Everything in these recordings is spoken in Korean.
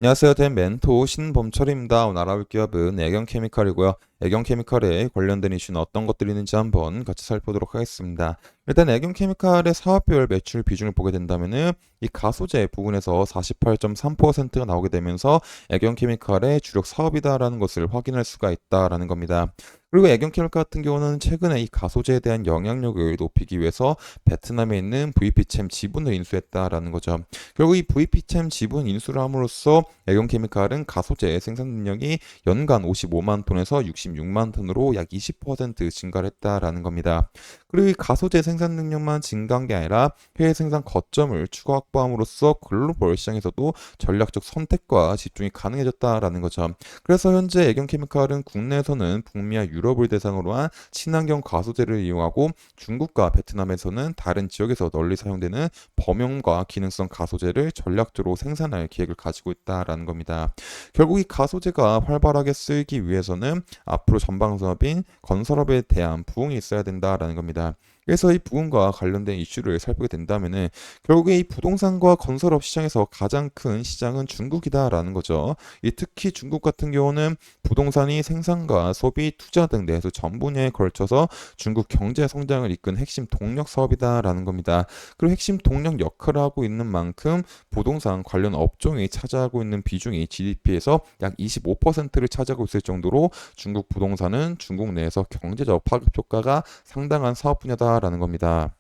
안녕하세요. 된 멘토 신범철입니다. 오늘 알아볼 기업은 애경케미칼이고요. 애경케미칼에 관련된 이슈는 어떤 것들이 있는지 한번 같이 살펴보도록 하겠습니다. 일단 애경케미칼의 사업별 매출 비중을 보게 된다면은 이 가소제 부분에서 48.3%가 나오게 되면서 애경케미칼의 주력 사업이다라는 것을 확인할 수가 있다라는 겁니다. 그리고 애경케미칼 같은 경우는 최근에 이 가소제에 대한 영향력을 높이기 위해서 베트남에 있는 VP챔 지분을 인수했다라는 거죠. 결국 이 VP챔 지분 인수를 함으로써 애경케미칼은 가소제 생산 능력이 연간 55만 톤에서 66만 톤으로 약 20% 증가를 했다라는 겁니다. 그리고 이 가소제 생산 능력만 증가한 게 아니라 해외 생산 거점을 추가 확보함으로써 글로벌 시장에서도 전략적 선택과 집중이 가능해졌다라는 거죠. 그래서 현재 애경케미칼은 국내에서는 북미와 유럽을 대상으로 한 친환경 가소제를 이용하고 중국과 베트남에서는 다른 지역에서 널리 사용되는 범용과 기능성 가소제를 전략적으로 생산할 계획을 가지고 있다라는 겁니다. 결국 이 가소제가 활발하게 쓰이기 위해서는 앞으로 전방 사업인 건설업에 대한 부응이 있어야 된다라는 겁니다. 그래서 이 부분과 관련된 이슈를 살피게 된다면은 결국에 이 부동산과 건설업 시장에서 가장 큰 시장은 중국이다라는 거죠. 이 특히 중국 같은 경우는 부동산이 생산과 소비, 투자 등 내수 전 분야에 걸쳐서 중국 경제 성장을 이끈 핵심 동력 사업이다라는 겁니다. 그리고 핵심 동력 역할을 하고 있는 만큼 부동산 관련 업종이 차지하고 있는 비중이 GDP에서 약 25%를 차지하고 있을 정도로 중국 부동산은 중국 내에서 경제적 파급 효과가 상당한 사업 분야다라는 겁니다.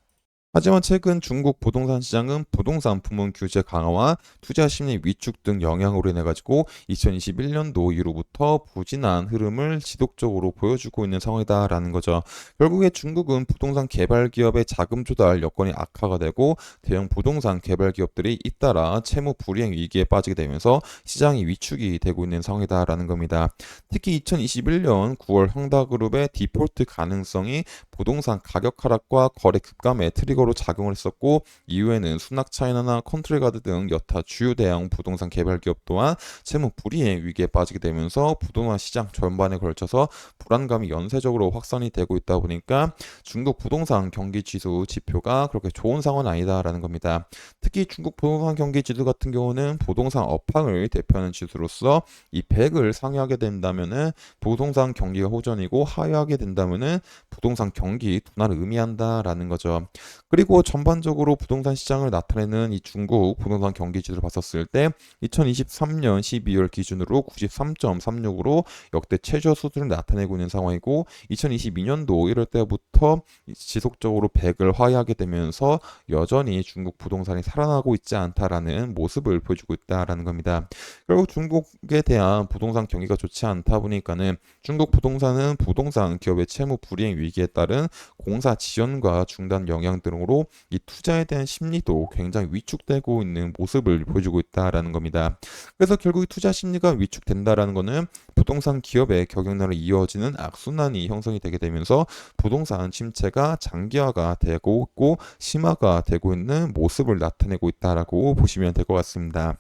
하지만 최근 중국 부동산 시장은 부동산 부문 규제 강화와 투자 심리 위축 등 영향으로 인해 가지고 2021년도 이후로부터 부진한 흐름을 지속적으로 보여주고 있는 상황이다라는 거죠. 결국에 중국은 부동산 개발 기업의 자금 조달 여건이 악화가 되고 대형 부동산 개발 기업들이 잇따라 채무 불이행 위기에 빠지게 되면서 시장이 위축이 되고 있는 상황이다라는 겁니다. 특히 2021년 9월 형다그룹의 디폴트 가능성이 부동산 가격 하락과 거래 급감에 트리거로 작용을 했었고 이후에는 순낙차이나나 컨트리가드 등 여타 주요 대형 부동산 개발 기업 또한 채무 불이행 위기에 빠지게 되면서 부동산 시장 전반에 걸쳐서 불안감이 연쇄적으로 확산이 되고 있다 보니까 중국 부동산 경기 지수 지표가 그렇게 좋은 상황은 아니다라는 겁니다. 특히 중국 부동산 경기 지수 같은 경우는 부동산 업황을 대표하는 지수로서 이 100을 상회하게 된다면은 부동산 경기가 호전이고 하회하게 된다면은 부동산 경기 둔화를 의미한다라는 거죠. 그리고 전반적으로 부동산 시장을 나타내는 이 중국 부동산 경기 지수를 봤었을 때 2023년 12월 기준으로 93.36으로 역대 최저 수준을 나타내고 있는 상황이고 2022년도 1월 때부터 지속적으로 100을 하회하게 되면서 여전히 중국 부동산이 살아나고 있지 않다라는 모습을 보여주고 있다라는 겁니다. 결국 중국에 대한 부동산 경기가 좋지 않다 보니까는 중국 부동산은 부동산 기업의 채무 불이행 위기에 따른 공사 지연과 중단 영향 등으로 이 투자에 대한 심리도 굉장히 위축되고 있는 모습을 보여주고 있다라는 겁니다. 그래서 결국 이 투자 심리가 위축된다라는 것은 부동산 기업의 경영난으로 이어지는 악순환이 형성이 되게 되면서 부동산 침체가 장기화가 되고 있고 심화가 되고 있는 모습을 나타내고 있다라고 보시면 될 것 같습니다.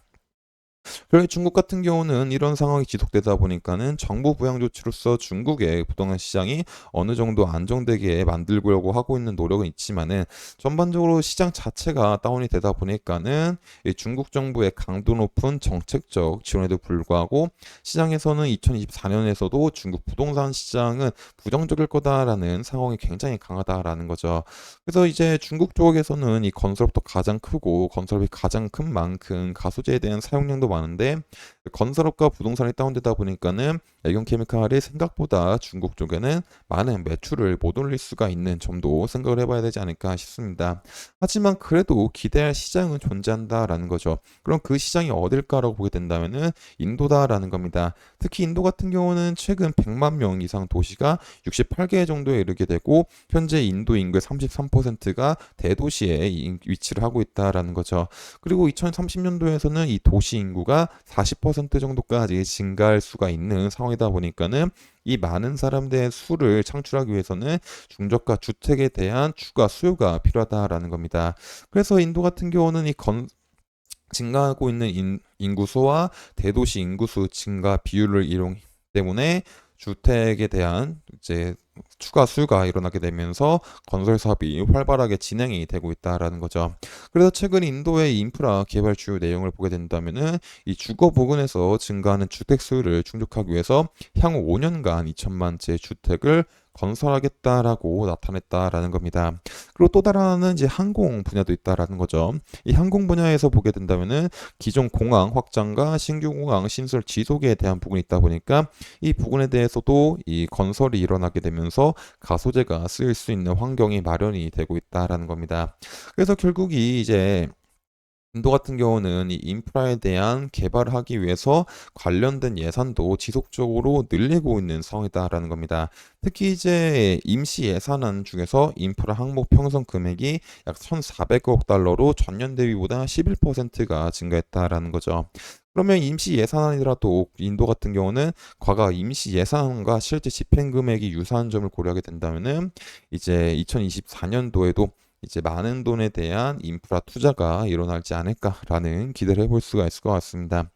그리고 중국 같은 경우는 이런 상황이 지속되다 보니까는 정부 부양 조치로서 중국의 부동산 시장이 어느 정도 안정되게 만들려고 하고 있는 노력은 있지만은 전반적으로 시장 자체가 다운이 되다 보니까는 이 중국 정부의 강도 높은 정책적 지원에도 불구하고 시장에서는 2024년에서도 중국 부동산 시장은 부정적일 거다라는 상황이 굉장히 강하다라는 거죠. 그래서 이제 중국 쪽에서는 이 건설업도 가장 크고 건설업이 가장 큰 만큼 가소제에 대한 사용량도 많은데 건설업과 부동산이 다운되다 보니까는 애경케미칼이 생각보다 중국 쪽에는 많은 매출을 못 올릴 수가 있는 점도 생각을 해봐야 되지 않을까 싶습니다. 하지만 그래도 기대할 시장은 존재한다라는 거죠. 그럼 그 시장이 어딜까라고 보게 된다면은 인도다라는 겁니다. 특히 인도 같은 경우는 최근 100만 명 이상 도시가 68개 정도에 이르게 되고 현재 인도 인구의 33%가 대도시에 위치를 하고 있다라는 거죠. 그리고 2030년도에서는 이 도시 인구가 40% 정도까지 증가할 수가 있는 상황이다 보니까는 이 많은 사람들의 수를 창출하기 위해서는 중저가 주택에 대한 추가 수요가 필요하다라는 겁니다. 그래서 인도 같은 경우는 증가하고 있는 인구수와 대도시 인구수 증가 비율을 이용 때문에 주택에 대한 이제 추가 수요가 일어나게 되면서 건설 사업이 활발하게 진행이 되고 있다라는 거죠. 그래서 최근 인도의 인프라 개발 주요 내용을 보게 된다면은 이 주거 부근에서 증가하는 주택 수요를 충족하기 위해서 향후 5년간 2천만 채 주택을 건설하겠다라고 나타냈다라는 겁니다. 그리고 또 다른 하나는 이제 항공 분야도 있다라는 거죠. 이 항공 분야에서 보게 된다면은 기존 공항 확장과 신규 공항 신설 지속에 대한 부분이 있다 보니까 이 부분에 대해서도 이 건설이 일어나게 되면서 가소재가 쓰일 수 있는 환경이 마련이 되고 있다라는 겁니다. 그래서 결국 이 이제 인도 같은 경우는 이 인프라에 대한 개발을 하기 위해서 관련된 예산도 지속적으로 늘리고 있는 상황이다라는 겁니다. 특히 이제 임시 예산안 중에서 인프라 항목 편성 금액이 약 1,400억 달러로 전년 대비보다 11%가 증가했다라는 거죠. 그러면 임시 예산안이라도 인도 같은 경우는 과거 임시 예산안과 실제 집행 금액이 유사한 점을 고려하게 된다면은 이제 2024년도에도 이제 많은 돈에 대한 인프라 투자가 일어나지 않을까라는 기대를 해볼 수가 있을 것 같습니다.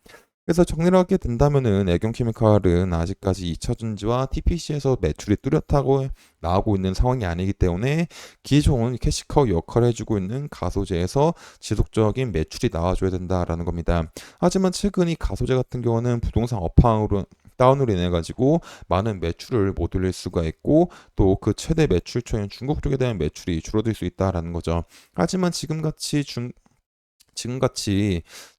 그래서 정리를 하게 된다면은 애경케미칼은 아직까지 2차전지와 TPC에서 매출이 뚜렷하고 나오고 있는 상황이 아니기 때문에 기존 캐시카우 역할을 해주고 있는 가소제에서 지속적인 매출이 나와줘야 된다라는 겁니다. 하지만 최근 이 가소제 같은 경우는 부동산 업황으로 다운으로 인해 가지고 많은 매출을 못 올릴 수가 있고 또 그 최대 매출처인 중국 쪽에 대한 매출이 줄어들 수 있다라는 거죠. 하지만 지금같이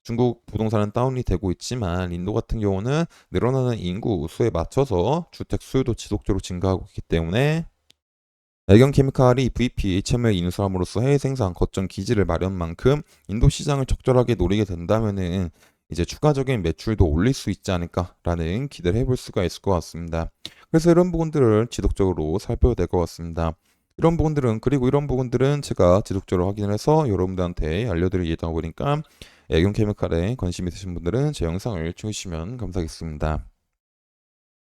중국 부동산은 다운이 되고 있지만 인도 같은 경우는 늘어나는 인구 수에 맞춰서 주택 수요도 지속적으로 증가하고 있기 때문에 애경케미칼이 VP 채무에 인수함으로써 해외 생산 거점 기지를 마련 만큼 인도 시장을 적절하게 노리게 된다면은 이제 추가적인 매출도 올릴 수 있지 않을까라는 기대를 해볼 수가 있을 것 같습니다. 그래서 이런 부분들을 지속적으로 살펴야 될 것 같습니다. 그리고 이런 부분들은 제가 지속적으로 확인을 해서 여러분들한테 알려드릴 예정이다 보니까 애경케미칼에 관심 있으신 분들은 제 영상을 చూ시면 감사하겠습니다.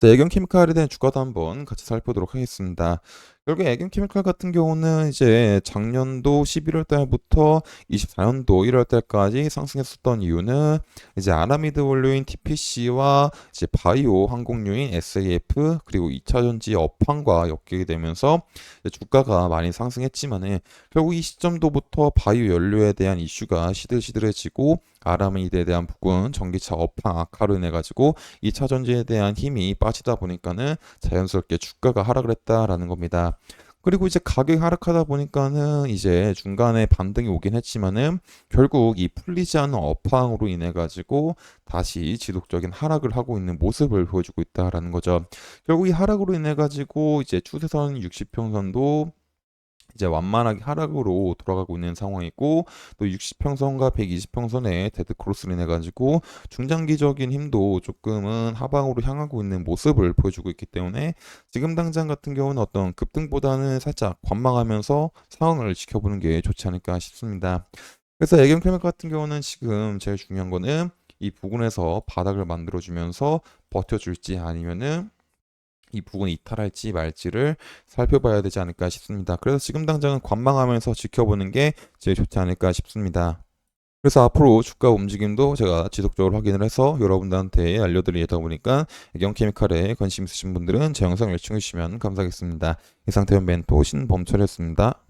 네, 애경케미칼에 대한 주가도 한번 같이 살펴보도록 하겠습니다. 결국 애경케미칼 같은 경우는 이제 작년도 11월 달부터 24년도 1월 달까지 상승했었던 이유는 이제 아라미드 원료인 TPC와 이제 바이오 항공유인 SAF 그리고 2차 전지 업황과 엮이게 되면서 이제 주가가 많이 상승했지만은 결국 이 시점도부터 바이오 연료에 대한 이슈가 시들시들해지고 아라미드에 대한 부분 전기차 업황 악화로 인해 가지고 2차 전지에 대한 힘이 빠지다 보니까는 자연스럽게 주가가 하락을 했다라는 겁니다. 그리고 이제 가격이 하락하다 보니까는 이제 중간에 반등이 오긴 했지만은 결국 이 풀리지 않은 업황으로 인해 가지고 다시 지속적인 하락을 하고 있는 모습을 보여주고 있다라는 거죠. 결국 이 하락으로 인해 가지고 이제 추세선 60평선도 이제 완만하게 하락으로 돌아가고 있는 상황이고 또 60평선과 120평선의 데드 크로스를 인해 가지고 중장기적인 힘도 조금은 하방으로 향하고 있는 모습을 보여주고 있기 때문에 지금 당장 같은 경우는 어떤 급등보다는 살짝 관망하면서 상황을 지켜보는 게 좋지 않을까 싶습니다. 그래서 애경케미칼 같은 경우는 지금 제일 중요한 거는 이 부근에서 바닥을 만들어주면서 버텨줄지 아니면은 이 부분이 이탈할지 말지를 살펴봐야 되지 않을까 싶습니다. 그래서 지금 당장은 관망하면서 지켜보는 게 제일 좋지 않을까 싶습니다. 그래서 앞으로 주가 움직임도 제가 지속적으로 확인을 해서 여러분들한테 알려드릴 예정이다 보니까 애경케미칼에 관심 있으신 분들은 제 영상을 시청해 주시면 감사하겠습니다. 이상 태연 멘토 신범철이었습니다.